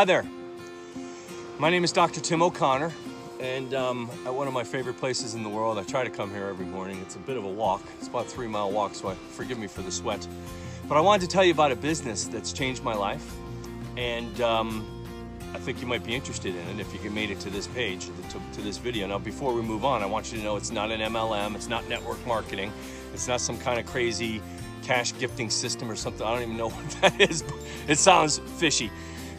Hi there. My name is Dr. Tim O'Connor, and at one of my favorite places in the world. I try to come here every morning. It's a bit of a walk. It's about a 3-mile walk, so forgive me for the sweat. But I wanted to tell you about a business that's changed my life, and I think you might be interested in it if you made it to this page, to this video. Now, before we move on, I want you to know it's not an MLM, it's not network marketing, it's not some kind of crazy cash gifting system or something. I don't even know what that is, but it sounds fishy.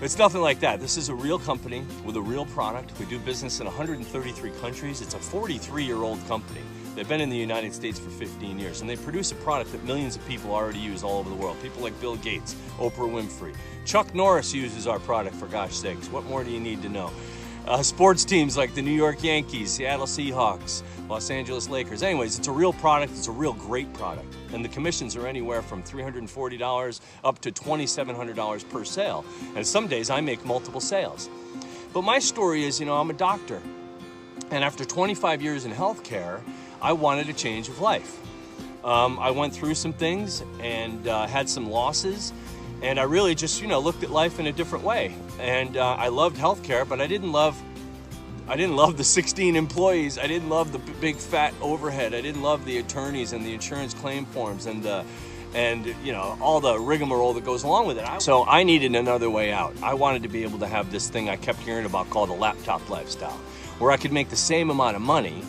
It's nothing like that. This is a real company with a real product. We do business in 133 countries. It's a 43-year-old company. They've been in the United States for 15 years, and they produce a product that millions of people already use all over the world. People like Bill Gates, Oprah Winfrey. Chuck Norris uses our product, for gosh sakes. What more do you need to know? Sports teams like the New York Yankees, Seattle Seahawks, Los Angeles Lakers. Anyways, it's a real product. It's a real great product. And the commissions are anywhere from $340 up to $2,700 per sale. And some days I make multiple sales. But my story is, I'm a doctor. And after 25 years in healthcare, I wanted a change of life. I went through some things and had some losses. And I really just, looked at life in a different way. And I loved healthcare, but I didn't love the 16 employees. I didn't love the big fat overhead. I didn't love the attorneys and the insurance claim forms and all the rigmarole that goes along with it. So I needed another way out. I wanted to be able to have this thing I kept hearing about called a laptop lifestyle, where I could make the same amount of money,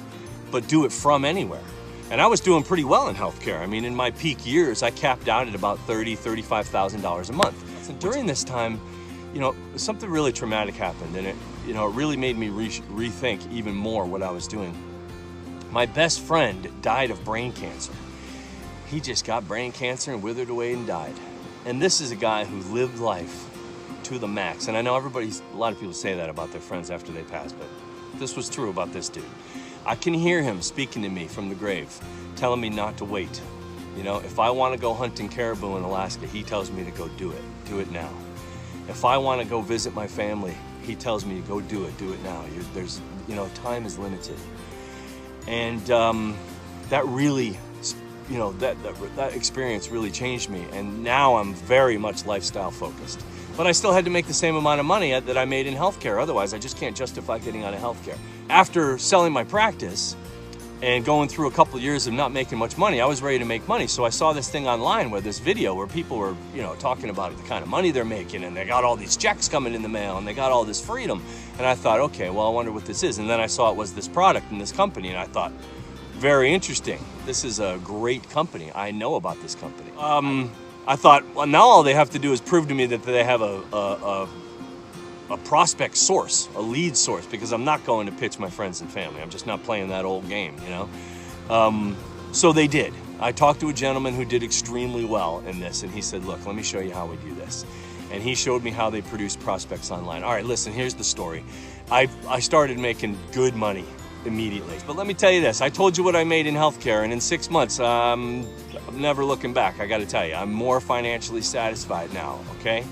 but do it from anywhere. And I was doing pretty well in healthcare. I mean, in my peak years, I capped out at about $30,000, $35,000 a month. And during this time, something really traumatic happened, and it really made me rethink even more what I was doing. My best friend died of brain cancer. He just got brain cancer and withered away and died. And this is a guy who lived life to the max. And I know a lot of people say that about their friends after they pass, but this was true about this dude. I can hear him speaking to me from the grave, telling me not to wait. If I want to go hunting caribou in Alaska, he tells me to go do it. Do it now. If I want to go visit my family, he tells me to go do it now. Time is limited. And that really, that experience really changed me. And now I'm very much lifestyle focused. But I still had to make the same amount of money that I made in healthcare. Otherwise, I just can't justify getting out of healthcare. After selling my practice and going through a couple of years of not making much money, I was ready to make money. So I saw this thing online this video where people were, talking about the kind of money they're making, and they got all these checks coming in the mail, and they got all this freedom. And I thought, okay, well, I wonder what this is. And then I saw it was this product in this company, and I thought, very interesting. This is a great company. I know about this company. I thought, well, now all they have to do is prove to me that they have a prospect source, a lead source, because I'm not going to pitch my friends and family. I'm just not playing that old game, So they did. I talked to a gentleman who did extremely well in this, and he said, look, let me show you how we do this. And he showed me how they produce prospects online. All right, listen, here's the story. I started making good money immediately. But let me tell you this, I told you what I made in healthcare, and in 6 months, I'm never looking back. I gotta tell you, I'm more financially satisfied now, okay?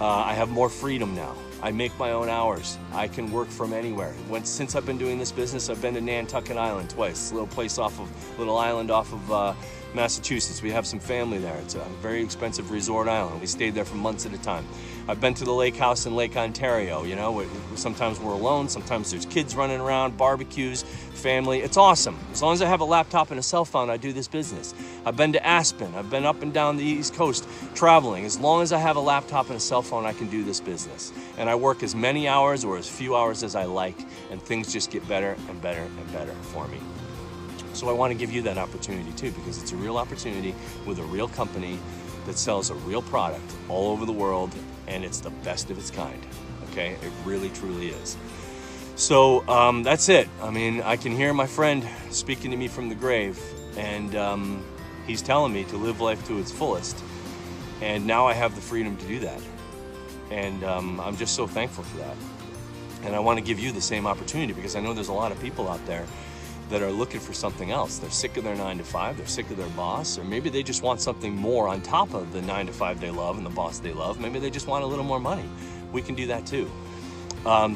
I have more freedom now. I make my own hours. I can work from anywhere. Since I've been doing this business, I've been to Nantucket Island twice, a little island off of Massachusetts. We have some family there. It's a very expensive resort island. We stayed there for months at a time. I've been to the lake house in Lake Ontario. Sometimes we're alone, sometimes there's kids running around, barbecues, family. It's awesome. As long as I have a laptop and a cell phone, I do this business. I've been to Aspen. I've been up and down the East Coast traveling. As long as I have a laptop and a cell phone, I can do this business. And I work as many hours or as few hours as I like, and things just get better and better and better for me. So I want to give you that opportunity too, because it's a real opportunity with a real company that sells a real product all over the world, and it's the best of its kind, okay? It really, truly is. So that's it. I mean, I can hear my friend speaking to me from the grave, and he's telling me to live life to its fullest, and now I have the freedom to do that. And I'm just so thankful for that. And I want to give you the same opportunity, because I know there's a lot of people out there that are looking for something else. They're sick of their 9-to-5, they're sick of their boss, or maybe they just want something more on top of the 9-to-5 they love and the boss they love. Maybe they just want a little more money. We can do that too.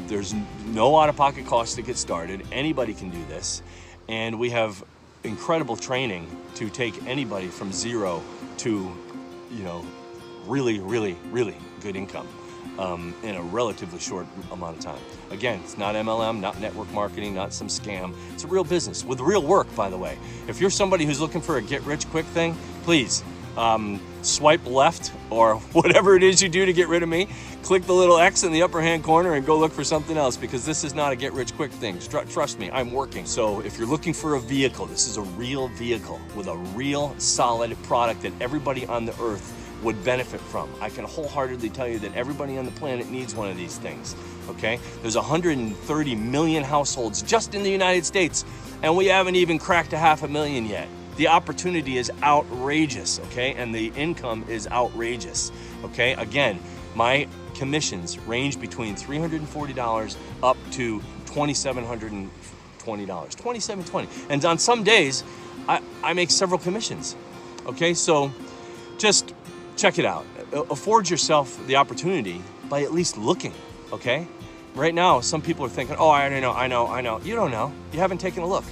There's no out-of-pocket cost to get started. Anybody can do this. And we have incredible training to take anybody from zero to, really, really, really good income. in a relatively short amount of time. Again, it's not MLM, not network marketing, not some scam. It's a real business with real work, by the way. If you're somebody who's looking for a get-rich-quick thing, please swipe left or whatever it is you do to get rid of me. Click the little X in the upper hand corner and go look for something else, because this is not a get-rich-quick thing. Trust me, I'm working. So if you're looking for a vehicle, this is a real vehicle with a real solid product that everybody on the earth would benefit from. I can wholeheartedly tell you that everybody on the planet needs one of these things, okay? There's 130 million households just in the United States, and we haven't even cracked 500,000 yet. The opportunity is outrageous, okay? And the income is outrageous, okay? Again, my commissions range between $340 up to $2,720, $2,720. And on some days, I make several commissions, okay? So just check it out. Afford yourself the opportunity by at least looking, okay? Right now, some people are thinking, oh, I know. You don't know. You haven't taken a look.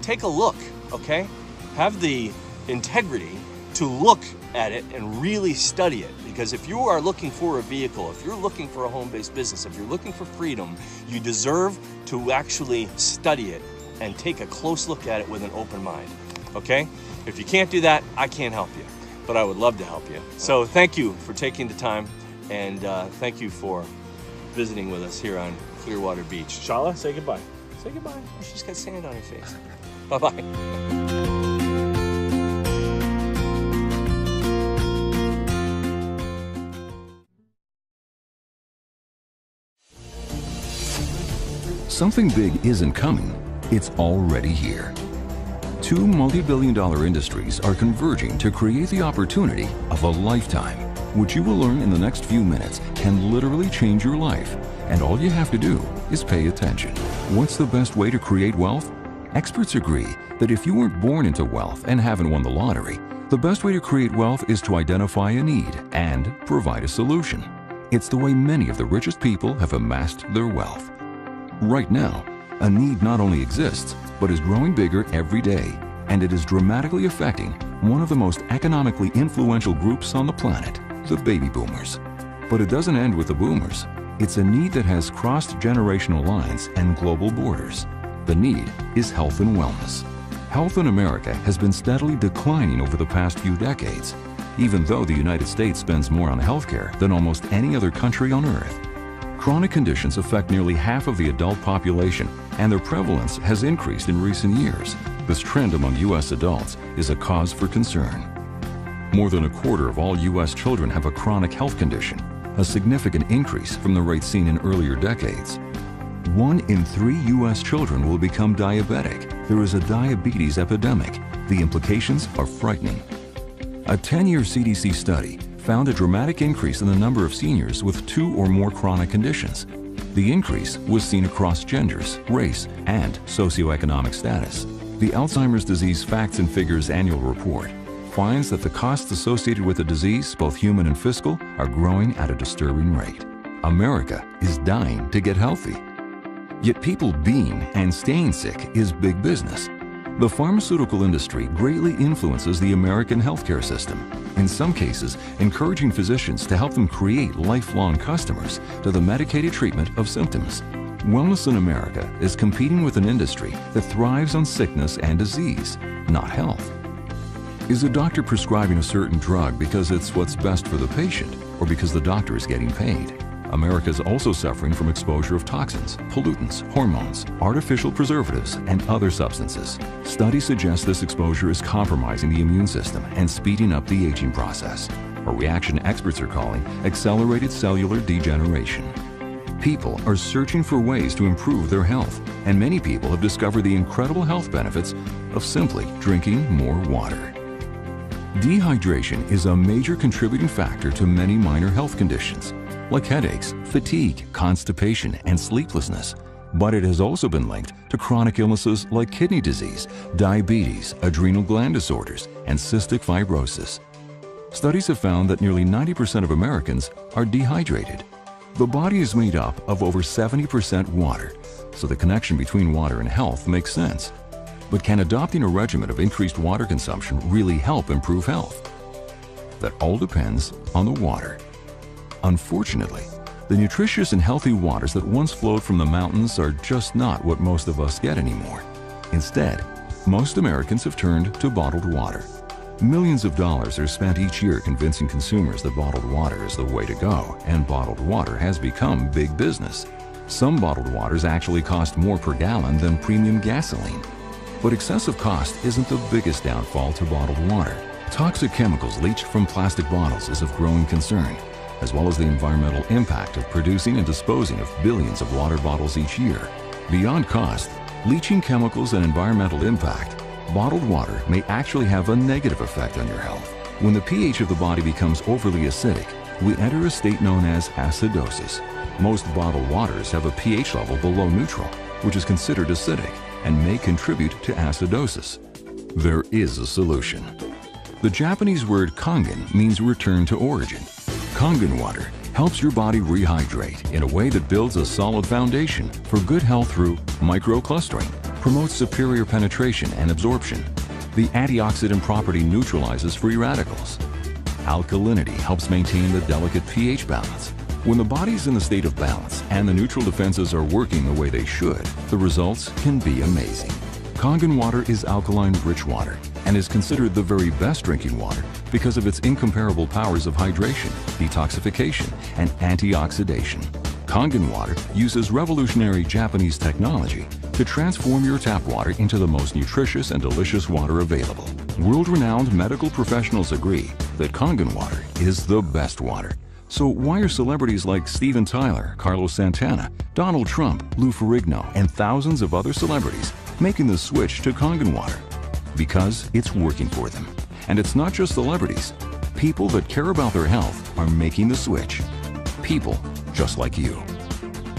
Take a look, okay? Have the integrity to look at it and really study it. Because if you are looking for a vehicle, if you're looking for a home-based business, if you're looking for freedom, you deserve to actually study it and take a close look at it with an open mind, okay? If you can't do that, I can't help you, but I would love to help you. So thank you for taking the time, and thank you for visiting with us here on Clearwater Beach. Shala, say goodbye. Say goodbye. Oh, she's got sand on her face. Bye-bye. Something big isn't coming, it's already here. Two multi-billion-dollar industries are converging to create the opportunity of a lifetime, which you will learn in the next few minutes can literally change your life. And all you have to do is pay attention. What's the best way to create wealth? Experts agree that if you weren't born into wealth and haven't won the lottery, the best way to create wealth is to identify a need and provide a solution. It's the way many of the richest people have amassed their wealth. Right now, a need not only exists, but is growing bigger every day, and it is dramatically affecting one of the most economically influential groups on the planet, the baby boomers. But it doesn't end with the boomers. It's a need that has crossed generational lines and global borders. The need is health and wellness. Health in America has been steadily declining over the past few decades, even though the United States spends more on healthcare than almost any other country on earth. Chronic conditions affect nearly half of the adult population, and their prevalence has increased in recent years. This trend among U.S. adults is a cause for concern. More than a quarter of all U.S. children have a chronic health condition, a significant increase from the rate seen in earlier decades. 1 in 3 U.S. children will become diabetic. There is a diabetes epidemic. The implications are frightening. A 10-year CDC study found a dramatic increase in the number of seniors with 2 or more chronic conditions. The increase was seen across genders, race, and socioeconomic status. The Alzheimer's Disease Facts and Figures Annual Report finds that the costs associated with the disease, both human and fiscal, are growing at a disturbing rate. America is dying to get healthy. Yet people being and staying sick is big business. The pharmaceutical industry greatly influences the American healthcare system, in some cases encouraging physicians to help them create lifelong customers to the medicated treatment of symptoms. Wellness in America is competing with an industry that thrives on sickness and disease, not health. Is a doctor prescribing a certain drug because it's what's best for the patient, or because the doctor is getting paid? America is also suffering from exposure of toxins, pollutants, hormones, artificial preservatives, and other substances. Studies suggest this exposure is compromising the immune system and speeding up the aging process, a reaction experts are calling accelerated cellular degeneration. People are searching for ways to improve their health, and many people have discovered the incredible health benefits of simply drinking more water. Dehydration is a major contributing factor to many minor health conditions, like headaches, fatigue, constipation, and sleeplessness. But it has also been linked to chronic illnesses like kidney disease, diabetes, adrenal gland disorders, and cystic fibrosis. Studies have found that nearly 90% of Americans are dehydrated. The body is made up of over 70% water, so the connection between water and health makes sense. But can adopting a regimen of increased water consumption really help improve health? That all depends on the water. Unfortunately, The nutritious and healthy waters that once flowed from the mountains are just not what most of us get anymore. Instead, most Americans have turned to bottled water. Millions of dollars are spent each year convincing consumers that bottled water is the way to go, and bottled water has become big business. Some bottled waters actually cost more per gallon than premium gasoline. But excessive cost isn't the biggest downfall to bottled water. Toxic chemicals leached from plastic bottles is of growing concern, as well as the environmental impact of producing and disposing of billions of water bottles each year. Beyond cost, leaching chemicals and environmental impact, bottled water may actually have a negative effect on your health. When the pH of the body becomes overly acidic, we enter a state known as acidosis. Most bottled waters have a pH level below neutral, which is considered acidic and may contribute to acidosis. There is a solution. The Japanese word kangen means return to origin. Kangen water helps your body rehydrate in a way that builds a solid foundation for good health through microclustering, promotes superior penetration and absorption. The antioxidant property neutralizes free radicals. Alkalinity helps maintain the delicate pH balance. When the body's in a state of balance and the neutral defenses are working the way they should, the results can be amazing. Kangen water is alkaline-rich water and is considered the very best drinking water because of its incomparable powers of hydration, detoxification, and antioxidation. Kangen water uses revolutionary Japanese technology to transform your tap water into the most nutritious and delicious water available. World-renowned medical professionals agree that Kangen water is the best water. So why are celebrities like Steven Tyler, Carlos Santana, Donald Trump, Lou Ferrigno, and thousands of other celebrities making the switch to Kangen water? Because it's working for them. And it's not just celebrities. People that care about their health are making the switch. People just like you.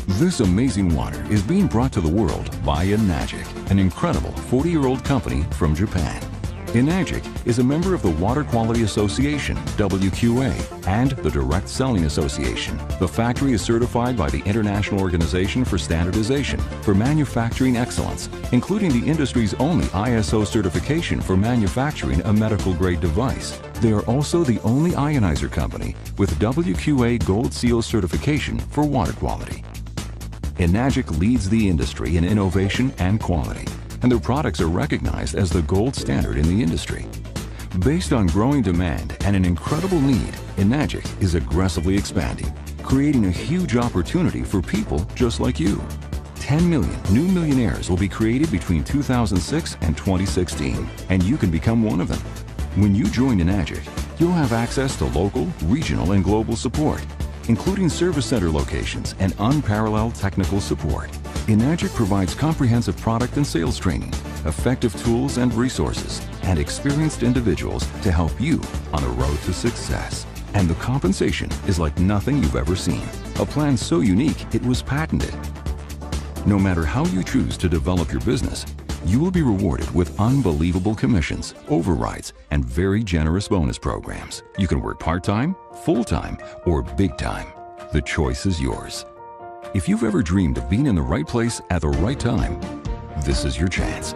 This amazing water is being brought to the world by Enagic, an incredible 40-year-old company from Japan. Enagic is a member of the Water Quality Association, WQA, and the Direct Selling Association. The factory is certified by the International Organization for Standardization for Manufacturing Excellence, including the industry's only ISO certification for manufacturing a medical-grade device. They are also the only ionizer company with WQA Gold Seal certification for water quality. Enagic leads the industry in innovation and quality, and their products are recognized as the gold standard in the industry. Based on growing demand and an incredible need, Enagic is aggressively expanding, creating a huge opportunity for people just like you. 10 million new millionaires will be created between 2006 and 2016, and you can become one of them. When you join Enagic, you'll have access to local, regional, and global support, including service center locations and unparalleled technical support. Enagic provides comprehensive product and sales training, effective tools and resources, and experienced individuals to help you on the road to success. And the compensation is like nothing you've ever seen. A plan so unique it was patented. No matter how you choose to develop your business, you will be rewarded with unbelievable commissions, overrides, and very generous bonus programs. You can work part-time, full-time, or big-time. The choice is yours. If you've ever dreamed of being in the right place at the right time, this is your chance.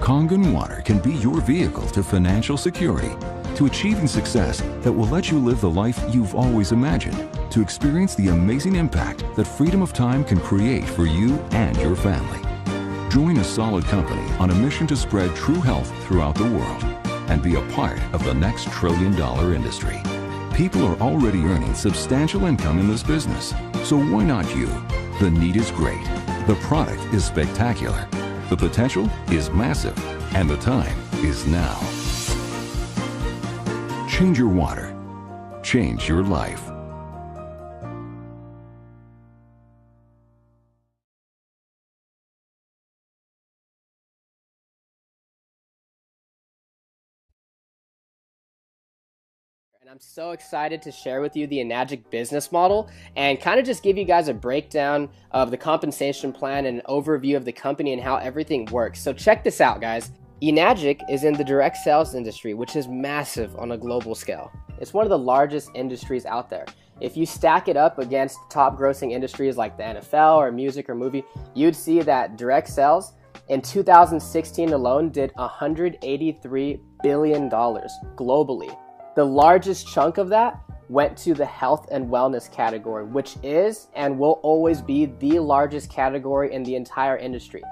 Kangen water can be your vehicle to financial security, to achieving success that will let you live the life you've always imagined, to experience the amazing impact that freedom of time can create for you and your family. Join a solid company on a mission to spread true health throughout the world and be a part of the next trillion-dollar industry. People are already earning substantial income in this business, so why not you? The need is great, the product is spectacular, the potential is massive, and the time is now. Change your water. Change your life. And I'm so excited to share with you the Enagic business model and kind of just give you guys a breakdown of the compensation plan and an overview of the company and how everything works. So check this out, guys. Enagic is in the direct sales industry, which is massive on a global scale. It's one of the largest industries out there. If you stack it up against top grossing industries like the NFL or music or movie, you'd see that direct sales in 2016 alone did $183 billion globally. The largest chunk of that went to the health and wellness category, which is and will always be the largest category in the entire industry.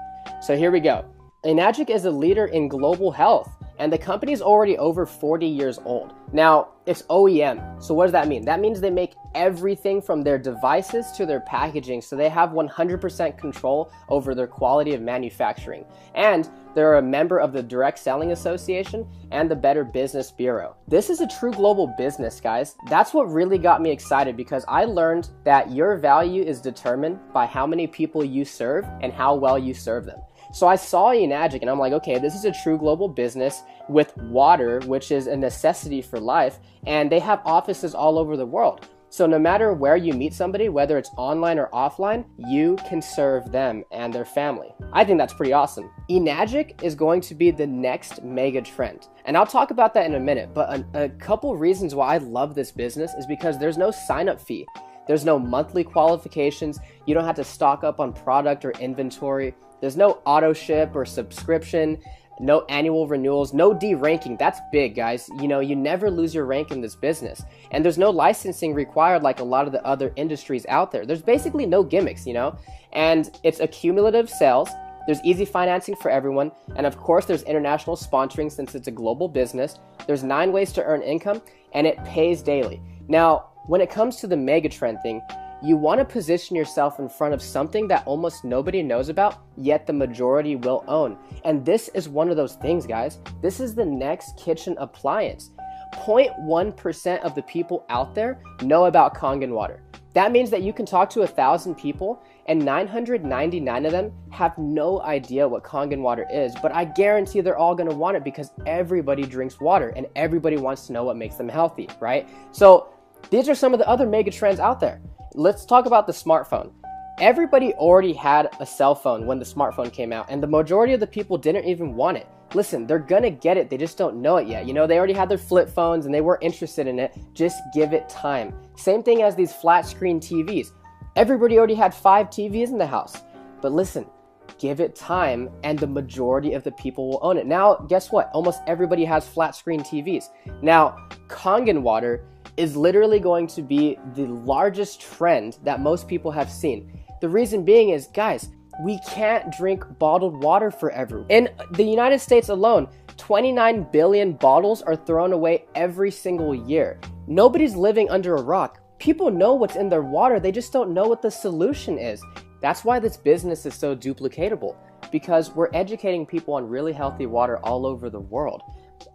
So here we go. Enagic is a leader in global health, and the company is already over 40 years old. Now, it's OEM. So what does that mean? That means they make everything from their devices to their packaging, so they have 100% control over their quality of manufacturing. And they're a member of the Direct Selling Association and the Better Business Bureau. This is a true global business, guys. That's what really got me excited, because I learned that your value is determined by how many people you serve and how well you serve them. So I saw Enagic and I'm like, okay, this is a true global business with water, which is a necessity for life, and they have offices all over the world. So no matter where you meet somebody, whether it's online or offline, you can serve them and their family. I think that's pretty awesome. Enagic is going to be the next mega trend. And I'll talk about that in a minute, but a couple reasons why I love this business is because there's no sign-up fee. There's no monthly qualifications. You don't have to stock up on product or inventory. There's no auto ship or subscription, no annual renewals, no de-ranking. That's big, guys. You know, you never lose your rank in this business. And there's no licensing required like a lot of the other industries out there. There's basically no gimmicks, you know? And it's accumulative sales. There's easy financing for everyone. And of course, there's international sponsoring since it's a global business. There's 9 ways to earn income, and it pays daily. Now, when it comes to the megatrend thing, you want to position yourself in front of something that almost nobody knows about, yet the majority will own. And this is one of those things, guys. This is the next kitchen appliance. 0.1% of the people out there know about Kangen water. That means that you can talk to 1,000 people and 999 of them have no idea what Kangen water is, but I guarantee they're all going to want it because everybody drinks water and everybody wants to know what makes them healthy, right? So these are some of the other mega trends out there. Let's talk about the smartphone. Everybody already had a cell phone when the smartphone came out, and the majority of the people didn't even want it. Listen, they're gonna get it, they just don't know it yet. You know, they already had their flip phones and they weren't interested in it. Just give it time. Same thing as these flat screen TVs. Everybody already had 5 TVs in the house. But listen, give it time and the majority of the people will own it. Now, guess what? Almost everybody has flat screen TVs. Now, Kangen water is literally going to be the largest trend that most people have seen. The reason being is, guys, we can't drink bottled water forever. In the United States alone, 29 billion bottles are thrown away every single year. Nobody's living under a rock. People know what's in their water, they just don't know what the solution is. That's why this business is so duplicatable, because we're educating people on really healthy water all over the world.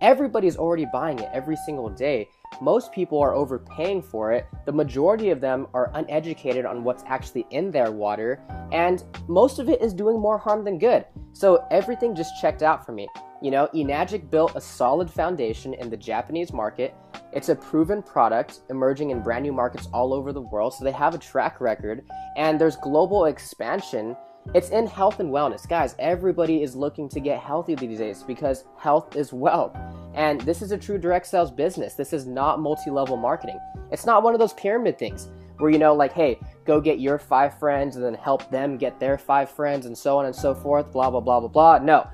Everybody's already buying it every single day. Most people are overpaying for it. The majority of them are uneducated on what's actually in their water, and most of it is doing more harm than good. So everything just checked out for me. You know, Enagic built a solid foundation in the Japanese market. It's a proven product emerging in brand new markets all over the world, so they have a track record, and there's global expansion. It's in health and wellness. Guys, everybody is looking to get healthy these days because health is wealth. And this is a true direct sales business. This is not multi-level marketing. It's not one of those pyramid things where, you know, like, hey, go get your 5 friends and then help them get their 5 friends and so on and so forth, blah, blah, blah, blah, blah. No,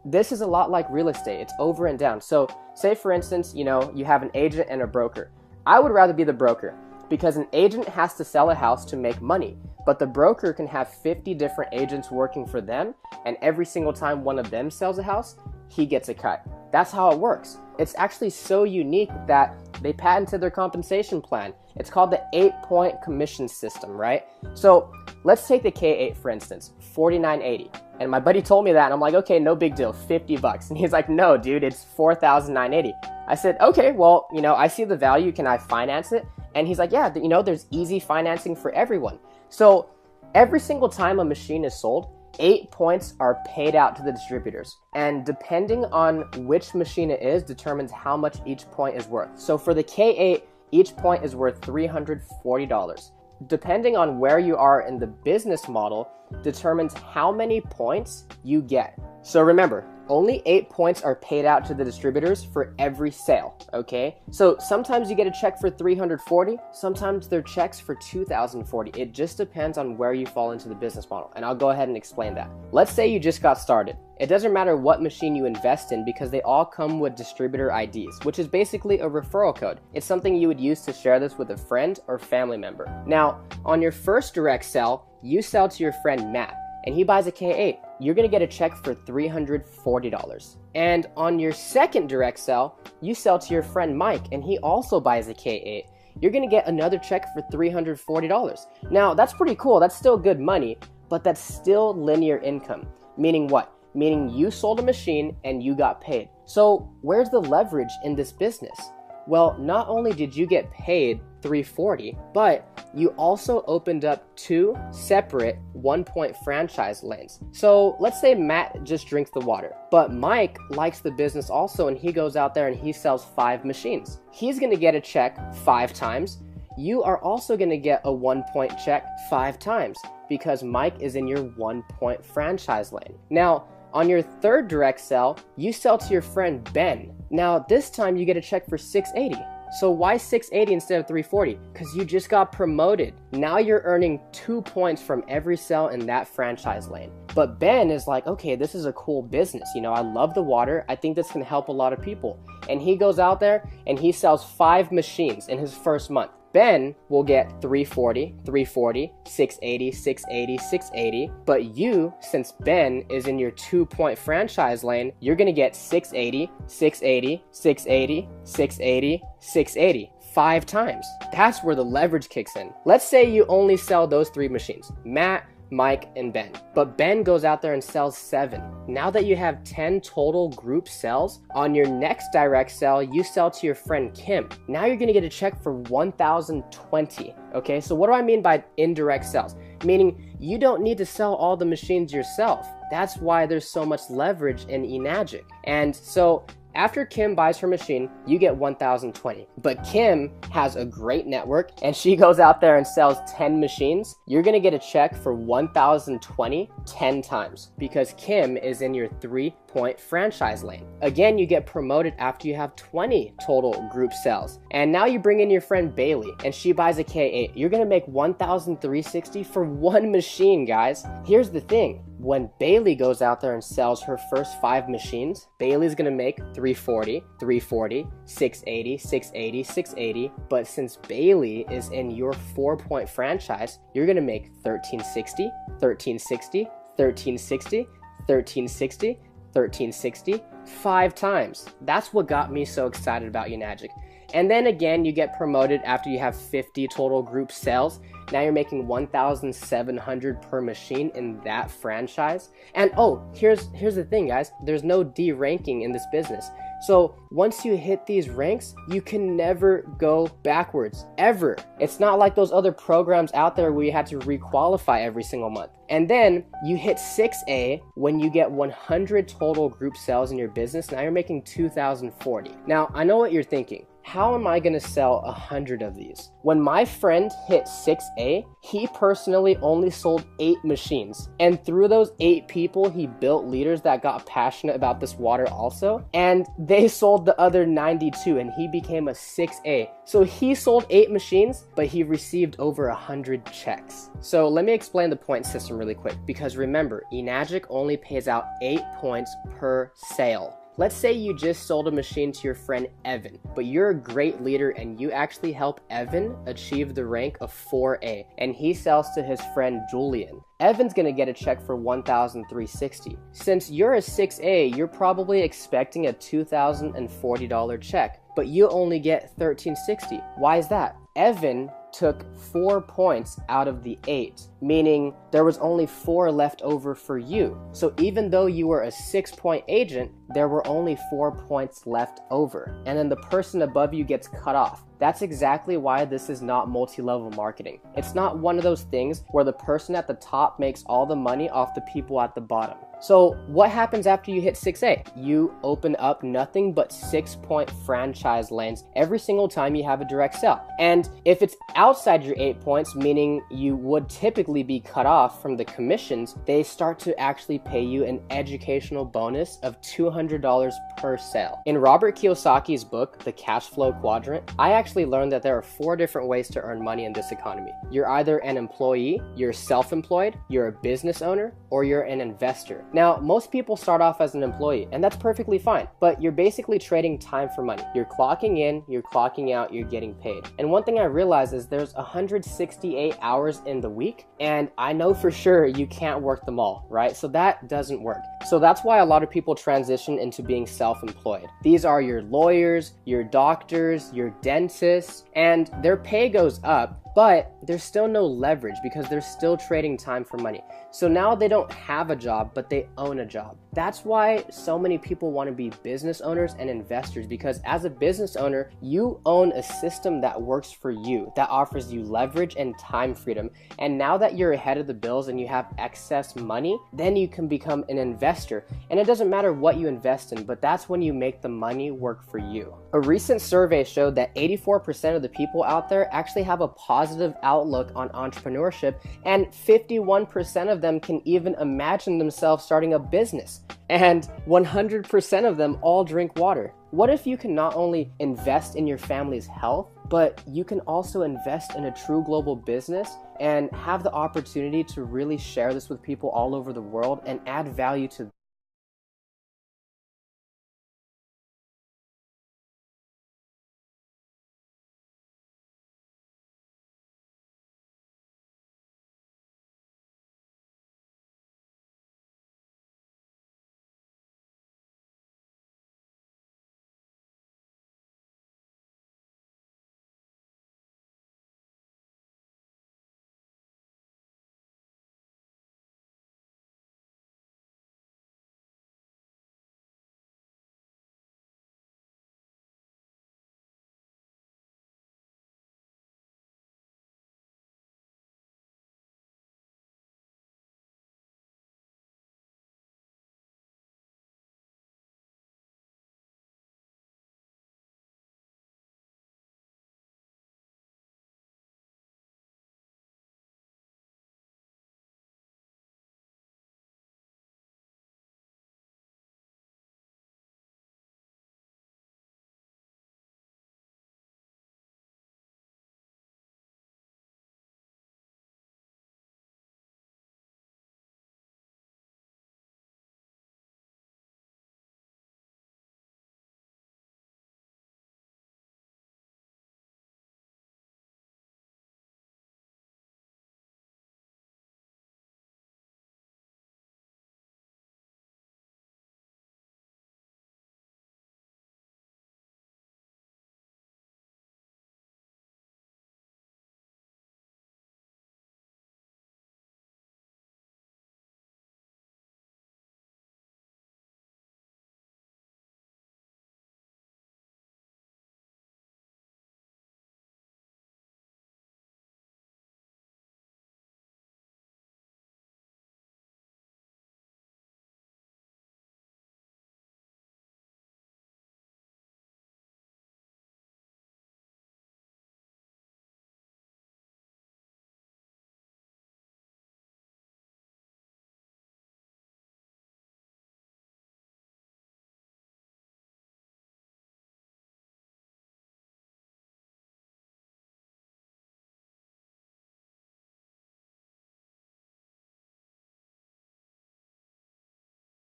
this is a lot like real estate. It's over and down. So say, for instance, you know, you have an agent and a broker. I would rather be the broker because an agent has to sell a house to make money. But the broker can have 50 different agents working for them, and every single time one of them sells a house, he gets a cut. That's how it works. It's actually so unique that they patented their compensation plan. It's called the 8-point commission system, right? So let's take the K8 for instance, $49.80. And my buddy told me that, and I'm like, okay, no big deal, $50. And he's like, no, dude, it's $4,980. I said, okay, well, you know, I see the value. Can I finance it? And he's like, yeah, you know, there's easy financing for everyone. So every single time a machine is sold, 8 points are paid out to the distributors. And depending on which machine it is determines how much each point is worth. So for the K8, each point is worth $340. Depending on where you are in the business model determines how many points you get. So remember, only 8 points are paid out to the distributors for every sale, okay? So sometimes you get a check for $340, sometimes they're checks for $2,040. It just depends on where you fall into the business model, and I'll go ahead and explain that. Let's say you just got started. It doesn't matter what machine you invest in because they all come with distributor IDs, which is basically a referral code. It's something you would use to share this with a friend or family member. Now, on your first direct sell, you sell to your friend Matt, and he buys a K8. You're gonna get a check for $340. And on your second direct sell, you sell to your friend Mike, and he also buys a K8. You're gonna get another check for $340. Now, that's pretty cool. That's still good money, but that's still linear income. Meaning what? Meaning you sold a machine and you got paid. So where's the leverage in this business? Well, not only did you get paid $340, but you also opened up 2 separate 1-point franchise lanes. So let's say Matt just drinks the water, but Mike likes the business also, and he goes out there and he sells 5 machines. He's gonna get a check 5 times. You are also gonna get a 1-point check 5 times because Mike is in your 1-point franchise lane. Now, on your third direct sell, you sell to your friend Ben. Now, this time you get a check for $680. So why $680 instead of $340? Because you just got promoted. Now you're earning 2 points from every sell in that franchise lane. But Ben is like, okay, this is a cool business. You know, I love the water. I think this can help a lot of people. And he goes out there and he sells 5 machines in his first month. Ben will get $340, $340, $680, $680, $680. But you, since Ben is in your 2-point franchise lane, you're gonna get $680, $680, $680, $680, $680. 5 times. That's where the leverage kicks in. Let's say you only sell those 3 machines, Matt, Mike, and Ben. But Ben goes out there and sells 7. Now that you have 10 total group sells, on your next direct sell, you sell to your friend Kim. Now you're gonna get a check for $1,020. Okay, so what do I mean by indirect sales? Meaning you don't need to sell all the machines yourself. That's why there's so much leverage in eNagic. And so after Kim buys her machine, you get $1,020. But Kim has a great network and she goes out there and sells 10 machines. You're gonna get a check for $1,020 10 times because Kim is in your 3-point franchise lane. Again, you get promoted after you have 20 total group sales. And now you bring in your friend Bailey and she buys a K8. You're gonna make $1,360 for 1 machine, guys. Here's the thing. When Bailey goes out there and sells her first 5 machines, Bailey's gonna make $340, $340, $680, $680, $680. But since Bailey is in your 4-point franchise, you're gonna make $1,360, $1,360, $1,360, $1,360, $1,360, 5 times. That's what got me so excited about eNagic. And then again, you get promoted after you have 50 total group sales. Now you're making $1,700 per machine in that franchise. And oh, here's the thing, guys. There's no D ranking in this business. So once you hit these ranks, you can never go backwards, ever. It's not like those other programs out there where you had to requalify every single month. And then you hit 6A when you get 100 total group sales in your business. Now you're making $2,040. Now, I know what you're thinking. How am I gonna sell 100 of these? When my friend hit 6A, he personally only sold 8 machines. And through those 8 people, he built leaders that got passionate about this water also. And they sold the other 92 and he became a 6A. So he sold 8 machines, but he received over 100 checks. So let me explain the point system really quick, because remember, eNagic only pays out 8 points per sale. Let's say you just sold a machine to your friend Evan, but you're a great leader and you actually help Evan achieve the rank of 4A, and he sells to his friend Julian. Evan's gonna get a check for $1,360. Since you're a 6A, you're probably expecting a $2,040 check, but you only get $1,360. Why is that? Evan took 4 points out of the 8, meaning there was only 4 left over for you. So even though you were a 6-point agent, there were only 4 points left over. And then the person above you gets cut off. That's exactly why this is not multi-level marketing. It's not one of those things where the person at the top makes all the money off the people at the bottom. So what happens after you hit 6A? You open up nothing but 6-point franchise lanes every single time you have a direct sell. And if it's outside your 8 points, meaning you would typically basically be cut off from the commissions, they start to actually pay you an educational bonus of $200 per sale. In Robert Kiyosaki's book, The Cash Flow Quadrant, I actually learned that there are 4 different ways to earn money in this economy. You're either an employee, you're self-employed, you're a business owner, or you're an investor. Now, most people start off as an employee, and that's perfectly fine, but you're basically trading time for money. You're clocking in, you're clocking out, you're getting paid. And one thing I realized is there's 168 hours in the week, and I know for sure you can't work them all, right? So that doesn't work. So that's why a lot of people transition into being self-employed. These are your lawyers, your doctors, your dentists, and their pay goes up, but there's still no leverage because they're still trading time for money. So now they don't have a job, but they own a job. That's why so many people want to be business owners and investors, because as a business owner, you own a system that works for you, that offers you leverage and time freedom. And now that you're ahead of the bills and you have excess money, then you can become an investor. And it doesn't matter what you invest in, but that's when you make the money work for you. A recent survey showed that 84% of the people out there actually have a positive outlook on entrepreneurship, and 51% of them can even imagine themselves starting a business. And 100% of them all drink water. What if you can not only invest in your family's health, but you can also invest in a true global business and have the opportunity to really share this with people all over the world and add value to